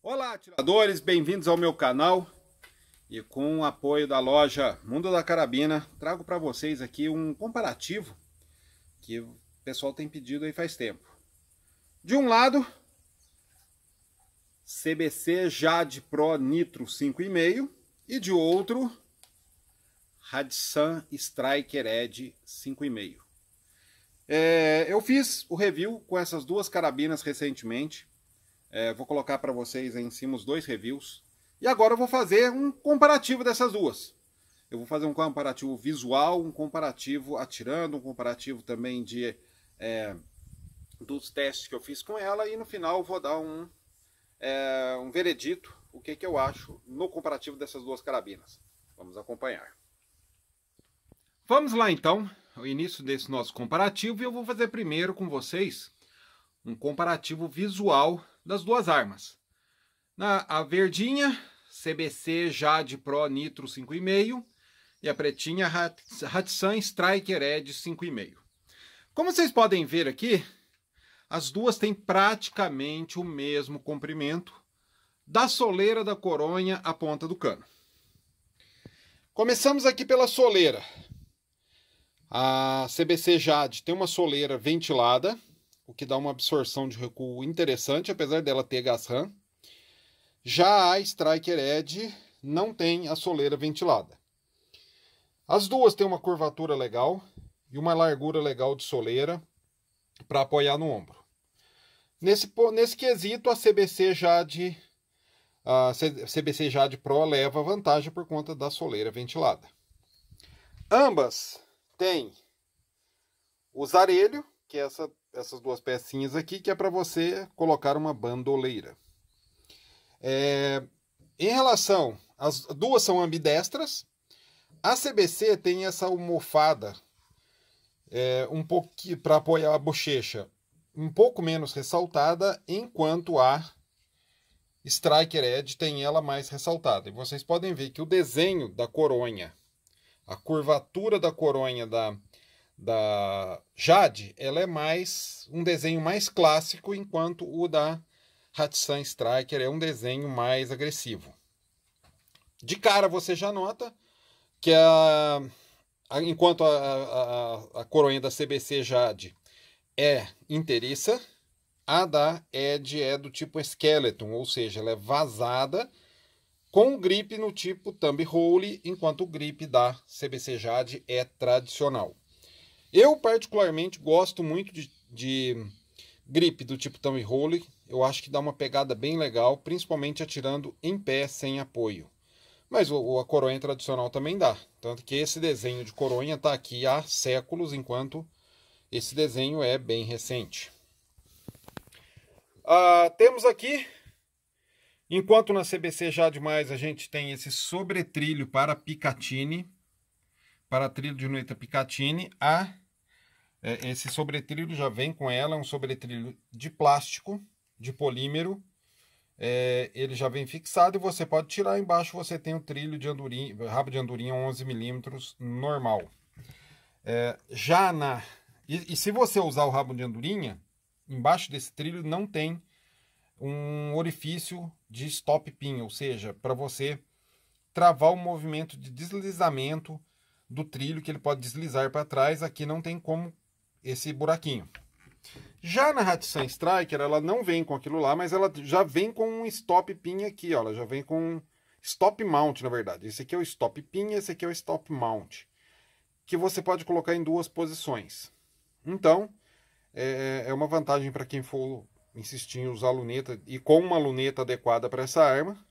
Olá, atiradores, bem-vindos ao meu canal. E com o apoio da loja Mundo da Carabina, trago para vocês aqui um comparativo que o pessoal tem pedido aí faz tempo. De um lado, CBC Jade Pro Nitro 5,5 e de outro, Radsan Striker Edge 5,5. Eu fiz o review com essas duas carabinas recentemente. Vou colocar para vocês aí em cima os dois reviews. E agora eu vou fazer um comparativo dessas duas. Eu vou fazer um comparativo visual, um comparativo atirando, um comparativo também dos testes que eu fiz com ela. E no final eu vou dar um veredito, o que eu acho no comparativo dessas duas carabinas. Vamos acompanhar. Vamos lá então, o início desse nosso comparativo. E eu vou fazer primeiro com vocês um comparativo visual das duas armas. A verdinha, CBC Jade Pro Nitro 5,5 e a pretinha Radsan Striker Edge 5,5. Como vocês podem ver aqui, as duas têm praticamente o mesmo comprimento da soleira da coronha à ponta do cano. Começamos aqui pela soleira. A CBC Jade tem uma soleira ventilada, o que dá uma absorção de recuo interessante, apesar dela ter gas RAM. Já a Striker Edge não tem a soleira ventilada. As duas têm uma curvatura legal e uma largura legal de soleira para apoiar no ombro. Nesse quesito, a CBC Jade Pro leva vantagem por conta da soleira ventilada. Ambas têm o zarelho, que é essas duas pecinhas aqui, que é para você colocar uma bandoleira. Em relação, as duas são ambidestras. A CBC tem essa almofada um pouquinho para apoiar a bochecha, um pouco menos ressaltada, enquanto a Striker Edge tem ela mais ressaltada. E vocês podem ver que o desenho da coronha, a curvatura da coronha da Jade, ela é um desenho mais clássico, enquanto o da Radsan Striker é um desenho mais agressivo. De cara você já nota que enquanto a coronha da CBC Jade é inteiriça, a da Edge é do tipo Skeleton, ou seja, ela é vazada com grip no tipo Thumb Hole, enquanto o grip da CBC Jade é tradicional. Eu particularmente gosto muito de grip do tipo Thumb Hole. Eu acho que dá uma pegada bem legal, principalmente atirando em pé sem apoio. Mas a coronha tradicional também dá. Tanto que esse desenho de coronha está aqui há séculos, enquanto esse desenho é bem recente. Temos aqui, enquanto na CBC Jade Mais a gente tem esse sobretrilho para Picatinny, para trilho de luneta Picatinny, esse sobretrilho já vem com ela, é um sobretrilho de plástico, de polímero. Ele já vem fixado e você pode tirar. Embaixo você tem o trilho de andorinha, rabo de andorinha 11 mm normal. E se você usar o rabo de andorinha, embaixo desse trilho não tem um orifício de stop pin, ou seja, para você travar o movimento de deslizamento do trilho, que ele pode deslizar para trás. Aqui não tem como esse buraquinho. Já na Radsan Striker, ela não vem com aquilo lá, mas ela já vem com um stop pin aqui, ó. Ela já vem com um stop mount, na verdade. Esse aqui é o stop pin, esse aqui é o stop mount, que você pode colocar em duas posições. Então, é uma vantagem para quem for insistir em usar luneta e com uma luneta adequada para essa arma.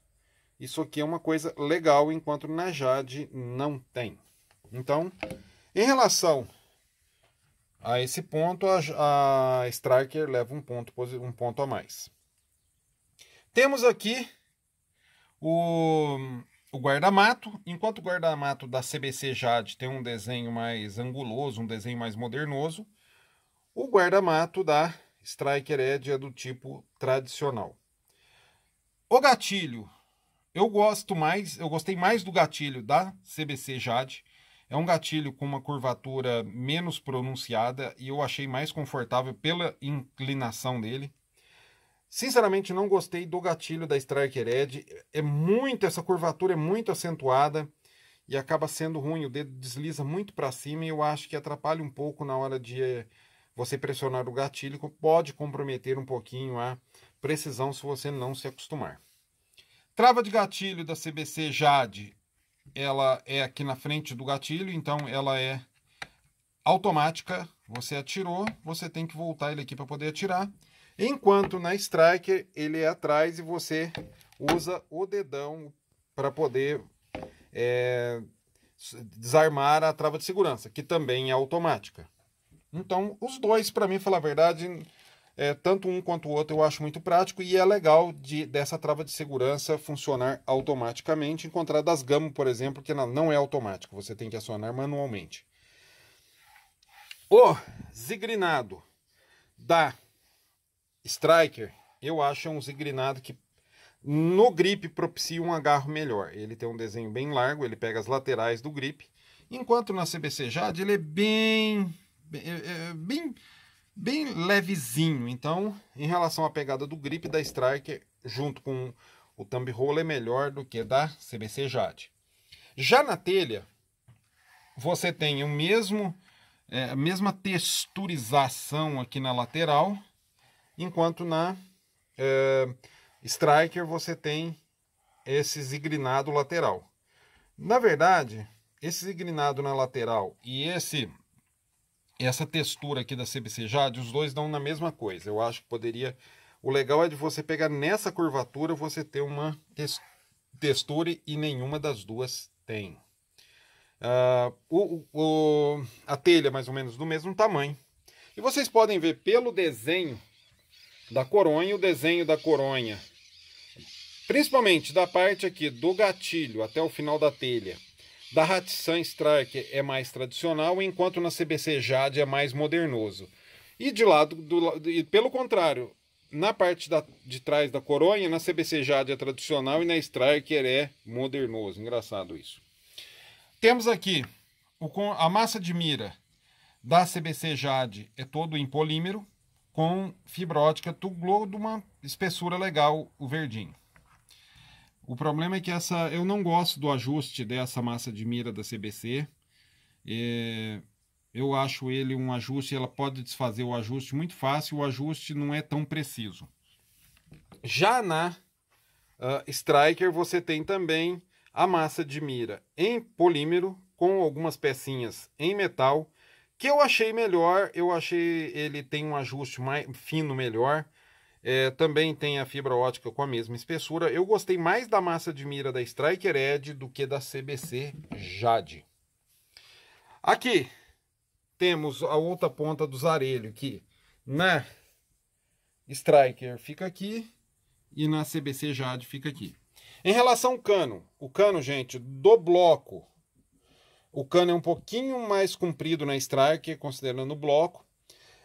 Isso aqui é uma coisa legal, enquanto na Jade não tem. Então, em relação a esse ponto, a Striker leva um ponto a mais. Temos aqui o guarda-mato. Enquanto o guarda-mato da CBC Jade tem um desenho mais anguloso, um desenho mais modernoso, o guarda-mato da Striker Edge é do tipo tradicional. O gatilho, eu gostei mais do gatilho da CBC Jade. É um gatilho com uma curvatura menos pronunciada e eu achei mais confortável pela inclinação dele. Sinceramente, não gostei do gatilho da Striker Edge. Essa curvatura é muito acentuada e acaba sendo ruim. O dedo desliza muito para cima e eu acho que atrapalha um pouco na hora de você pressionar o gatilho. Pode comprometer um pouquinho a precisão se você não se acostumar. Trava de gatilho da CBC Jade, ela é aqui na frente do gatilho, então ela é automática. Você atirou, você tem que voltar ele aqui para poder atirar. Enquanto na Striker ele é atrás e você usa o dedão para poder desarmar a trava de segurança, que também é automática. Então, os dois, para mim, falar a verdade, tanto um quanto o outro eu acho muito prático e é legal dessa trava de segurança funcionar automaticamente, encontrar das Gamo, por exemplo, que não é automático, você tem que acionar manualmente. O zigrinado da Striker, eu acho um zigrinado que no grip propicia um agarro melhor. Ele tem um desenho bem largo, ele pega as laterais do grip, enquanto na CBC Jade ele é bem levezinho. Então, em relação à pegada do grip da Striker, junto com o thumb roll, é melhor do que da CBC Jade. Já na telha, você tem a mesma texturização aqui na lateral, enquanto na Striker você tem esse zigrinado lateral. Na verdade, esse zigrinado na lateral e essa textura aqui da CBC Jade, os dois dão na mesma coisa. Eu acho que poderia... O legal é de você pegar nessa curvatura, você ter uma textura e nenhuma das duas tem. A telha mais ou menos do mesmo tamanho. E vocês podem ver pelo desenho da coronha, o desenho da coronha, principalmente da parte aqui do gatilho até o final da telha, da Hatsan Striker é mais tradicional, enquanto na CBC Jade é mais modernoso. E pelo contrário, na parte de trás da coronha, na CBC Jade é tradicional e na Striker é modernoso. Engraçado isso. Temos aqui a massa de mira da CBC Jade, é todo em polímero, com fibra ótica Tuglo de uma espessura legal, o verdinho. O problema é que eu não gosto do ajuste dessa massa de mira da CBC. Eu acho ele um ajuste, ela pode desfazer o ajuste muito fácil, o ajuste não é tão preciso. Já na Striker você tem também a massa de mira em polímero, com algumas pecinhas em metal, que eu achei melhor. Eu achei ele tem um ajuste mais fino melhor. Também tem a fibra ótica com a mesma espessura. Eu gostei mais da massa de mira da Striker Edge do que da CBC Jade. Aqui temos a outra ponta do zarelho, que na Striker fica aqui e na CBC Jade fica aqui. Em relação ao cano, o cano, gente, do bloco, o cano é um pouquinho mais comprido na Striker, considerando o bloco.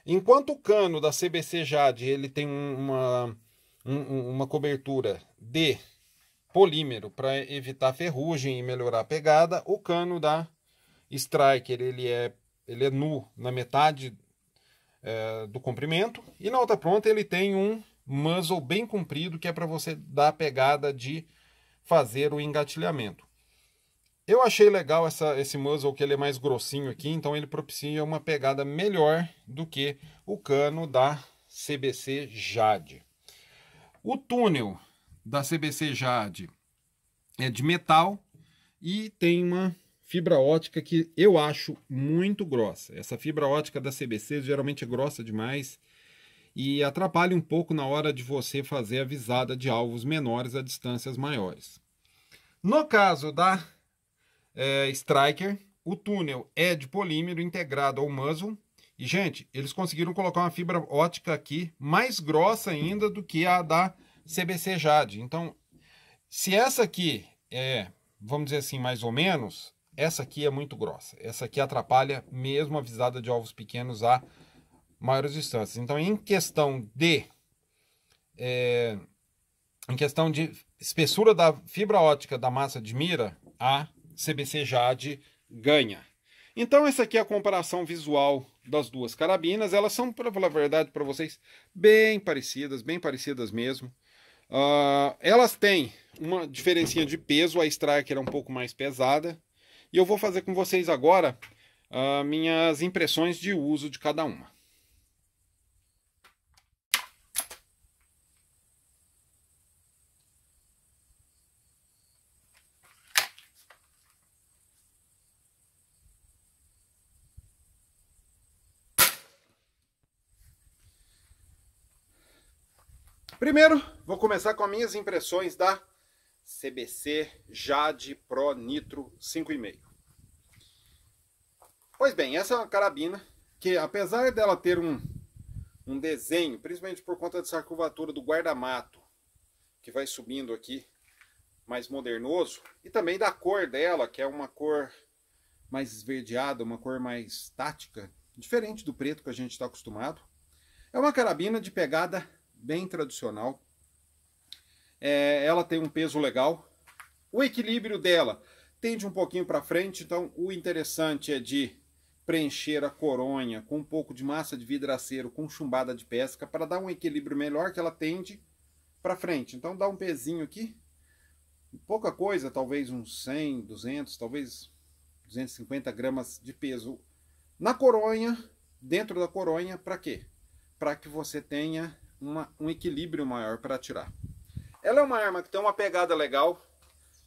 Enquanto o cano da CBC Jade ele tem uma cobertura de polímero para evitar ferrugem e melhorar a pegada, o cano da Striker ele é nu na metade do comprimento, e na outra ponta ele tem um muzzle bem comprido, que é para você dar a pegada de fazer o engatilhamento. Eu achei legal esse muzzle, que ele é mais grossinho aqui, então ele propicia uma pegada melhor do que o cano da CBC Jade. O túnel da CBC Jade é de metal e tem uma fibra ótica que eu acho muito grossa. Essa fibra ótica da CBC geralmente é grossa demais e atrapalha um pouco na hora de você fazer a visada de alvos menores a distâncias maiores. No caso da Striker, o túnel é de polímero integrado ao muzzle. E, gente, eles conseguiram colocar uma fibra ótica aqui mais grossa ainda do que a da CBC Jade. Então, se essa aqui vamos dizer assim, mais ou menos, essa aqui é muito grossa. Essa aqui atrapalha mesmo a visada de alvos pequenos a maiores distâncias. Então, em questão de espessura da fibra ótica da massa de mira, a CBC Jade ganha. Então essa aqui é a comparação visual das duas carabinas. Elas são, para falar a verdade para vocês, bem parecidas mesmo. Elas têm uma diferencinha de peso, a Striker é um pouco mais pesada. E eu vou fazer com vocês agora minhas impressões de uso de cada uma. Primeiro, vou começar com as minhas impressões da CBC Jade Pro Nitro 5,5. Pois bem, essa é uma carabina que, apesar dela ter um desenho, principalmente por conta dessa curvatura do guarda-mato, que vai subindo aqui, mais modernoso, e também da cor dela, que é uma cor mais esverdeada, uma cor mais tática, diferente do preto que a gente está acostumado. É uma carabina de pegada bem tradicional. Ela tem um peso legal. O equilíbrio dela tende um pouquinho para frente, então o interessante é de preencher a coronha com um pouco de massa de vidraceiro com chumbada de pesca para dar um equilíbrio melhor, que ela tende para frente. Então dá um pezinho aqui, pouca coisa, talvez uns 100, 200, talvez 250 gramas de peso na coronha, dentro da coronha. Para quê? Para que você tenha um equilíbrio maior para atirar. Ela é uma arma que tem uma pegada legal.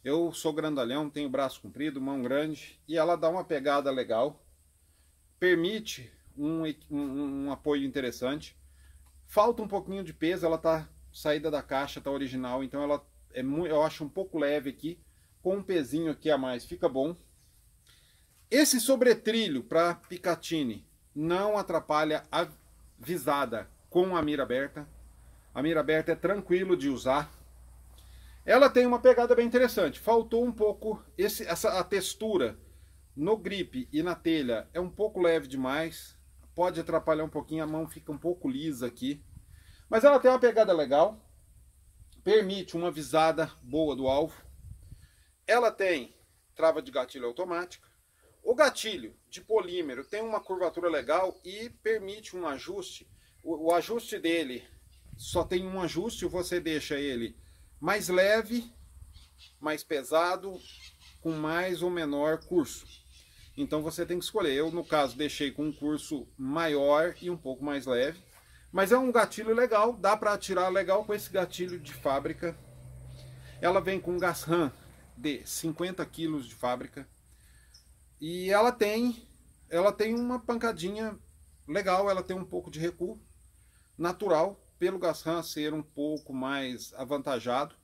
Eu sou grandalhão, tenho braço comprido, mão grande, e ela dá uma pegada legal. Permite um apoio interessante. Falta um pouquinho de peso, ela tá saída da caixa, tá original, então ela eu acho um pouco leve aqui, com um pezinho aqui a mais, fica bom. Esse sobretrilho para Picatinny não atrapalha a visada com a mira aberta. A mira aberta é tranquilo de usar. Ela tem uma pegada bem interessante. Faltou um pouco a textura no grip e na telha é um pouco leve demais. Pode atrapalhar um pouquinho, a mão fica um pouco lisa aqui. Mas ela tem uma pegada legal. Permite uma visada boa do alvo. Ela tem trava de gatilho automática. O gatilho de polímero tem uma curvatura legal e permite um ajuste. O ajuste dele só tem um ajuste, você deixa ele mais leve, mais pesado, com mais ou menor curso. Então você tem que escolher. Eu, no caso, deixei com um curso maior e um pouco mais leve. Mas é um gatilho legal, dá para atirar legal com esse gatilho de fábrica. Ela vem com um gas RAM de 50 kg de fábrica. E ela tem uma pancadinha legal, ela tem um pouco de recuo natural, pelo gas RAM ser um pouco mais avantajado,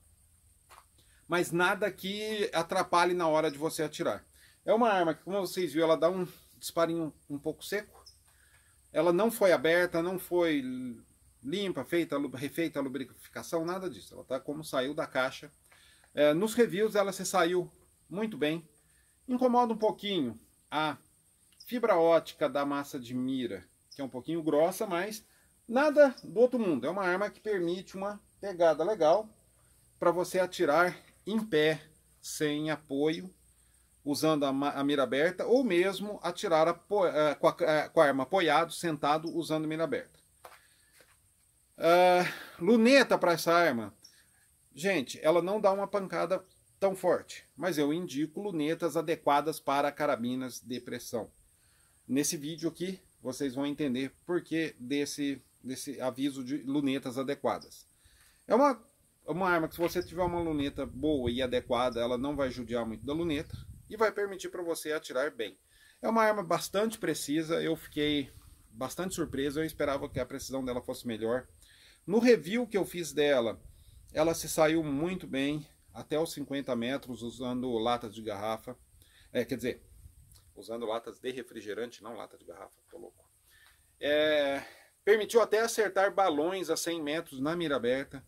mas nada que atrapalhe na hora de você atirar. É uma arma que, como vocês viram, ela dá um disparinho um pouco seco. Ela não foi aberta, não foi limpa, refeita a lubrificação, nada disso. Ela tá como saiu da caixa. Nos reviews ela se saiu muito bem. Incomoda um pouquinho a fibra ótica da massa de mira, que é um pouquinho grossa, mas nada do outro mundo. É uma arma que permite uma pegada legal para você atirar em pé, sem apoio, usando a mira aberta, ou mesmo atirar com a arma apoiado, sentado, usando mira aberta. Luneta para essa arma. Gente, ela não dá uma pancada tão forte, mas eu indico lunetas adequadas para carabinas de pressão. Nesse vídeo aqui, vocês vão entender por que desse aviso de lunetas adequadas. É uma arma que, se você tiver uma luneta boa e adequada, ela não vai judiar muito da luneta e vai permitir para você atirar bem. É uma arma bastante precisa, eu fiquei bastante surpreso, eu esperava que a precisão dela fosse melhor. No review que eu fiz dela, ela se saiu muito bem, até os 50 metros, usando latas de garrafa. Quer dizer, usando latas de refrigerante, não lata de garrafa, tô louco. Permitiu até acertar balões a 100 metros na mira aberta.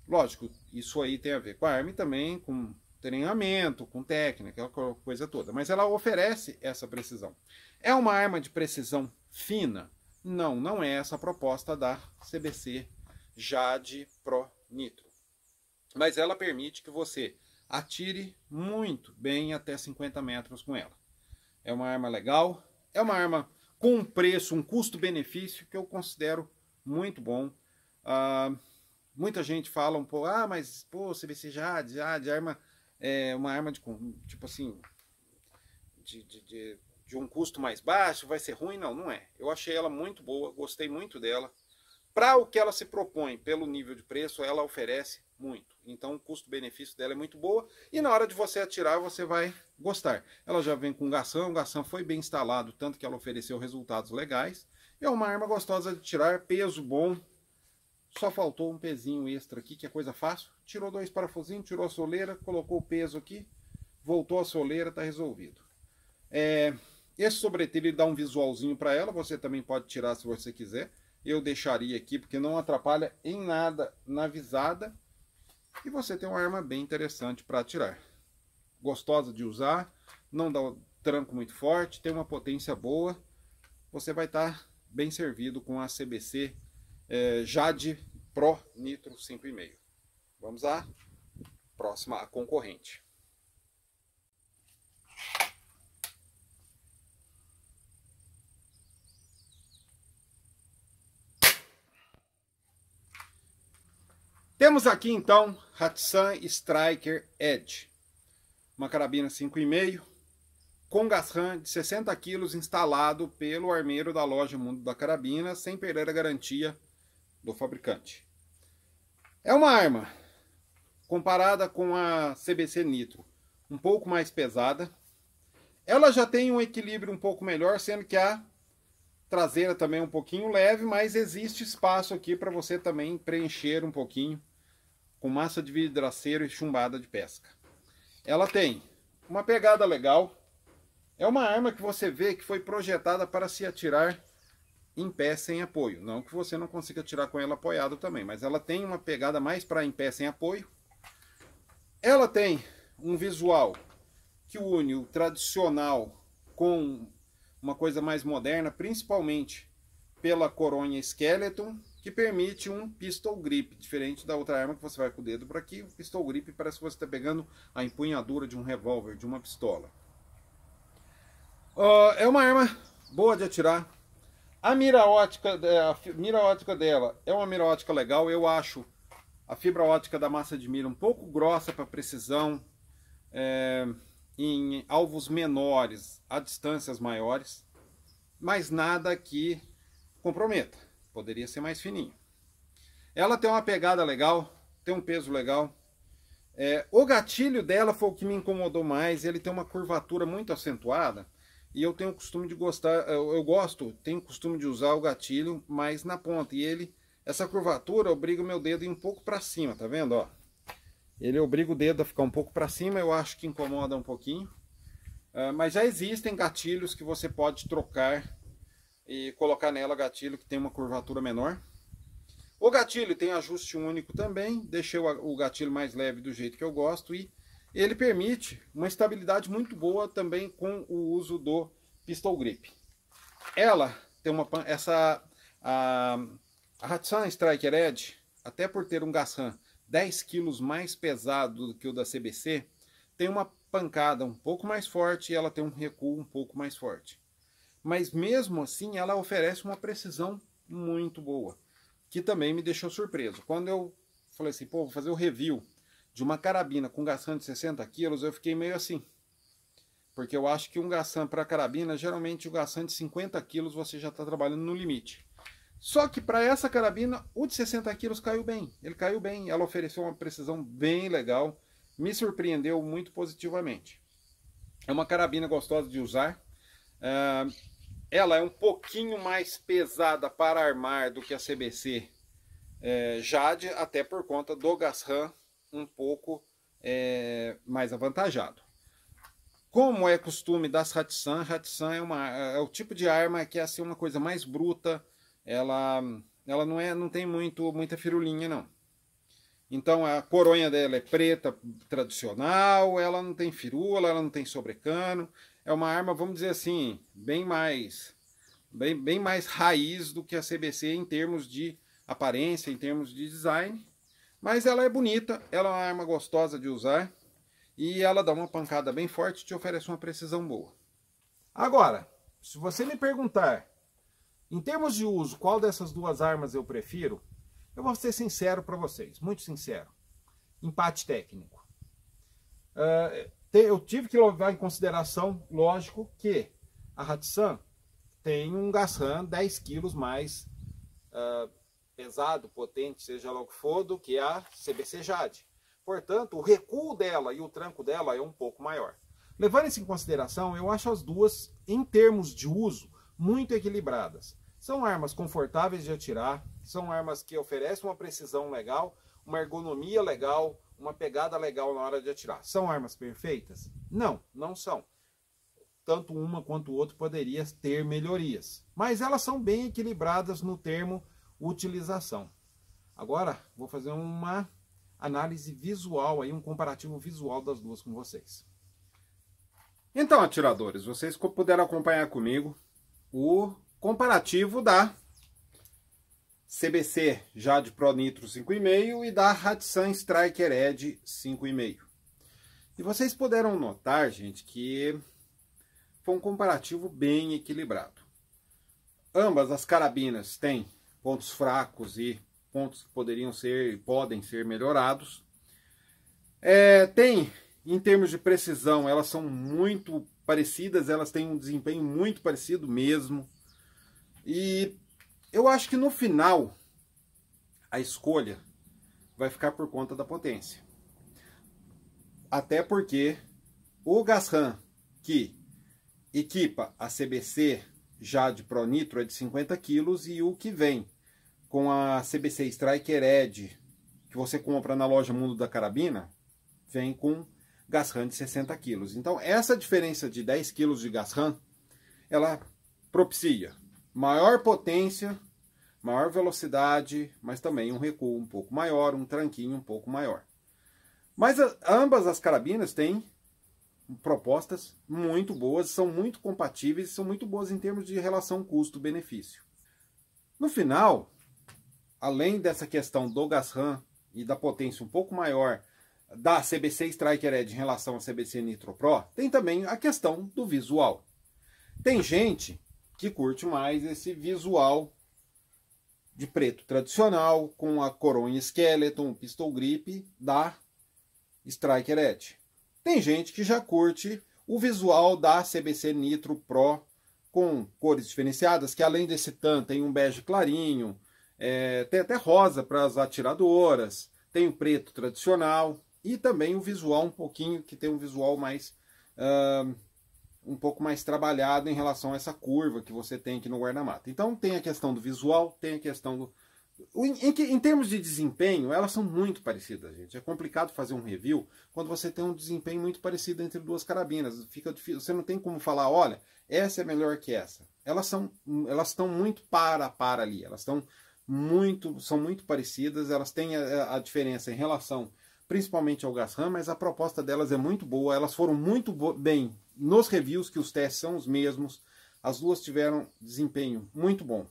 Lógico, isso aí tem a ver com a arma e também com treinamento, com técnica, aquela coisa toda. Mas ela oferece essa precisão. É uma arma de precisão fina? Não, não é essa a proposta da CBC Jade Pro Nitro. Mas ela permite que você atire muito bem até 50 metros com ela. É uma arma legal, é uma arma com um preço, um custo-benefício que eu considero muito bom. Muita gente fala um pouco, mas pô, CBC Jade arma é uma arma de, tipo assim, de um custo mais baixo, vai ser ruim? Não, não é. Eu achei ela muito boa, gostei muito dela. Para o que ela se propõe, pelo nível de preço, ela oferece muito. Então o custo-benefício dela é muito boa e na hora de você atirar você vai gostar. Ela já vem com gação, o gação foi bem instalado, tanto que ela ofereceu resultados legais. É uma arma gostosa de tirar, peso bom. Só faltou um pezinho extra aqui, que é coisa fácil. Tirou 2 parafusinhos, tirou a soleira, colocou o peso aqui, voltou a soleira, está resolvido. Esse sobretelho ele dá um visualzinho para ela, você também pode tirar se você quiser. Eu deixaria aqui porque não atrapalha em nada na visada. E você tem uma arma bem interessante para atirar. Gostosa de usar, não dá um tranco muito forte, tem uma potência boa. Você vai estar bem servido com a CBC Jade Pro Nitro 5,5. Vamos à próxima, a concorrente. Temos aqui então Hatsan Striker Edge, uma carabina 5,5 com Gasram de 60 kg instalado pelo armeiro da loja Mundo da Carabina, sem perder a garantia do fabricante. É uma arma, comparada com a CBC Nitro, um pouco mais pesada. Ela já tem um equilíbrio um pouco melhor, sendo que a traseira também é um pouquinho leve, mas existe espaço aqui para você também preencher um pouquinho com massa de vidraceiro e chumbada de pesca. Ela tem uma pegada legal. É uma arma que você vê que foi projetada para se atirar em pé sem apoio. Não que você não consiga atirar com ela apoiado também, mas ela tem uma pegada mais para em pé sem apoio. Ela tem um visual que une o tradicional com uma coisa mais moderna, principalmente pela coronha Skeleton, que permite um pistol grip, diferente da outra arma que você vai com o dedo por aqui. O pistol grip parece que você está pegando a empunhadura de um revólver, de uma pistola. É uma arma boa de atirar. A mira ótica dela é uma mira ótica legal. Eu acho a fibra ótica da massa de mira um pouco grossa para precisão, em alvos menores, a distâncias maiores, mas nada que comprometa. Poderia ser mais fininho. Ela tem uma pegada legal, tem um peso legal. O gatilho dela foi o que me incomodou mais. Ele tem uma curvatura muito acentuada. E eu tenho o costume de gostar, tenho o costume de usar o gatilho mais na ponta. E essa curvatura obriga o meu dedo a ir um pouco para cima, tá vendo? Ó? Ele obriga o dedo a ficar um pouco para cima, eu acho que incomoda um pouquinho. Mas já existem gatilhos que você pode trocar e colocar nela gatilho que tem uma curvatura menor. O gatilho tem ajuste único também, deixei o gatilho mais leve do jeito que eu gosto e ele permite uma estabilidade muito boa também com o uso do pistol grip. Ela tem a Hatsan Striker Edge, até por ter um Gasram 10 kg mais pesado do que o da CBC, tem uma pancada um pouco mais forte e ela tem um recuo um pouco mais forte. Mas mesmo assim ela oferece uma precisão muito boa, que também me deixou surpreso. Quando eu falei assim, pô, vou fazer o review de uma carabina com Gasram de 60 kg, eu fiquei meio assim. Porque eu acho que um Gasram para carabina, geralmente o Gasram de 50 kg você já está trabalhando no limite. Só que para essa carabina, o de 60 kg caiu bem. Ele caiu bem, ela ofereceu uma precisão bem legal, me surpreendeu muito positivamente. É uma carabina gostosa de usar. Ela é um pouquinho mais pesada para armar do que a CBC Jade, até por conta do Gasram um pouco mais avantajado. Como é costume das Hatsan é o tipo de arma que é assim, uma coisa mais bruta, ela não tem muita firulinha não. Então a coronha dela é preta tradicional, ela não tem firula, ela não tem sobrecano. É uma arma, vamos dizer assim, bem mais raiz do que a CBC em termos de aparência, em termos de design. Mas ela é bonita, ela é uma arma gostosa de usar e ela dá uma pancada bem forte e te oferece uma precisão boa. Agora, se você me perguntar Em termos de uso, qual dessas duas armas eu prefiro? Eu vou ser sincero para vocês, muito sincero. Empate técnico. Eu tive que levar em consideração, lógico, que a Hatsan tem um Garand 10 quilos mais pesado, potente, seja lá o que for, do que a CBC Jade. Portanto, o recuo dela e o tranco dela é um pouco maior. Levando isso em consideração, eu acho as duas, em termos de uso, muito equilibradas. São armas confortáveis de atirar, são armas que oferecem uma precisão legal, uma ergonomia legal, uma pegada legal na hora de atirar. São armas perfeitas? Não, não são. Tanto uma quanto o outro poderia ter melhorias. Mas elas são bem equilibradas no termo utilização. Agora, vou fazer uma análise visual, aí, um comparativo visual das duas com vocês. Então, atiradores, vocês puderam acompanhar comigo o comparativo da CBC Jade Pro Nitro 5,5 e da Hatsan Striker Edge 5,5. E vocês puderam notar, gente, que foi um comparativo bem equilibrado. Ambas as carabinas têm pontos fracos e pontos que podem ser melhorados. Em termos de precisão, elas são muito parecidas, elas têm um desempenho muito parecido mesmo. E eu acho que no final a escolha vai ficar por conta da potência. Até porque o Garand que equipa a CBC Jade Pro Nitro é de 50 kg e o que vem com a CBC Striker Edge, que você compra na loja Mundo da Carabina, vem com Garand de 60 kg. Então essa diferença de 10 kg de Garand, ela propicia maior potência, maior velocidade, mas também um recuo um pouco maior, um tranquinho um pouco maior. Mas ambas as carabinas têm propostas muito boas, são muito compatíveis, são muito boas em termos de relação custo-benefício. No final, além dessa questão do Garand e da potência um pouco maior da CBC Striker Edge em relação à CBC Nitro Pro, tem também a questão do visual. Tem gente que curte mais esse visual de preto tradicional, com a coronha skeleton, pistol grip da Striker Edge. Tem gente que já curte o visual da CBC Nitro Pro com cores diferenciadas, que além desse tan tem um bege clarinho, tem até rosa para as atiradoras, tem o preto tradicional e também o visual que tem um visual mais um pouco mais trabalhado em relação a essa curva que você tem aqui no guarda-mata. Então tem a questão do visual, tem a questão do... Em termos de desempenho, elas são muito parecidas, gente. É complicado fazer um review quando você tem um desempenho muito parecido entre duas carabinas. Fica difícil, você não tem como falar, olha, essa é melhor que essa. Elas estão muito para ali, elas são muito parecidas, elas têm a diferença em relação principalmente ao Garand, mas a proposta delas é muito boa, elas foram muito bem nos reviews, que os testes são os mesmos, as duas tiveram desempenho muito bom.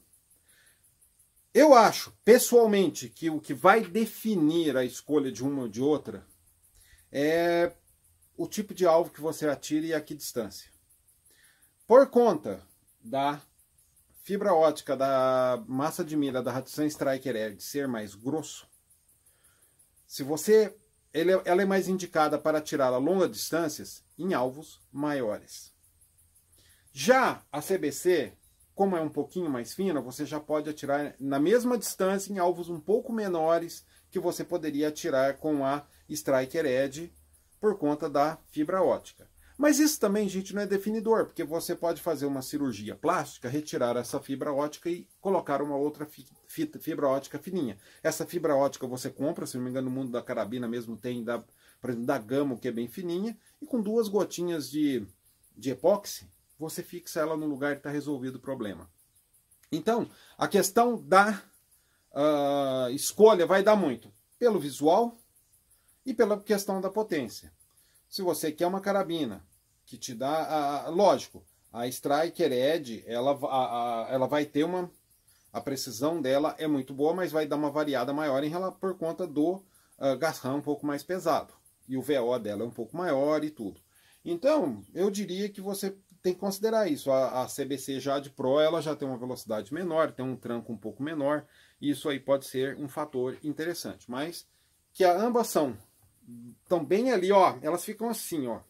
Eu acho, pessoalmente, que o que vai definir a escolha de uma ou de outra é o tipo de alvo que você atira e a que distância. Por conta da fibra ótica, da massa de mira da Hatsan Striker Edge ser mais grosso, ela é mais indicada para atirar a longas distâncias em alvos maiores. Já a CBC, como é um pouquinho mais fina, você já pode atirar na mesma distância em alvos um pouco menores que você poderia atirar com a Striker Edge por conta da fibra ótica. Mas isso também, gente, não é definidor, porque você pode fazer uma cirurgia plástica, retirar essa fibra ótica e colocar uma outra fibra ótica fininha. Essa fibra ótica você compra, se não me engano, no Mundo da Carabina mesmo tem, por exemplo, da Gamo, que é bem fininha, e com 2 gotinhas de epóxi, você fixa ela no lugar e está resolvido o problema. Então, a questão da escolha vai dar muito pelo visual e pela questão da potência. Se você quer uma carabina que te dá, lógico, a Striker Edge, ela vai ter a precisão dela é muito boa, mas vai dar uma variada maior por conta do Garand um pouco mais pesado. E o VO dela é um pouco maior e tudo. Então, eu diria que você tem que considerar isso. A CBC Jade Pro, ela já tem uma velocidade menor, tem um tranco um pouco menor. Isso aí pode ser um fator interessante. Mas que ambas estão bem ali, ó. Elas ficam assim, ó,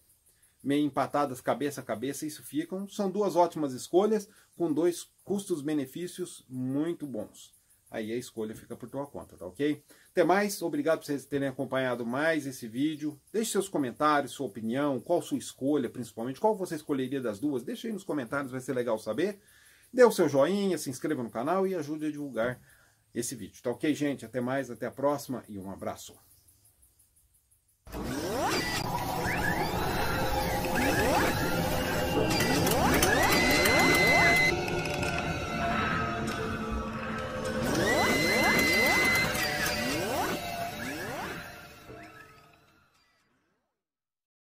meio empatadas cabeça a cabeça. Isso são duas ótimas escolhas com dois custos-benefícios muito bons. Aí a escolha fica por tua conta, tá ok? Até mais, obrigado por vocês terem acompanhado mais esse vídeo. Deixe seus comentários, sua opinião, qual sua escolha, principalmente, qual você escolheria das duas. Deixe aí nos comentários, vai ser legal saber. Dê o seu joinha, se inscreva no canal e ajude a divulgar esse vídeo. Tá ok, gente? Até mais, até a próxima e um abraço.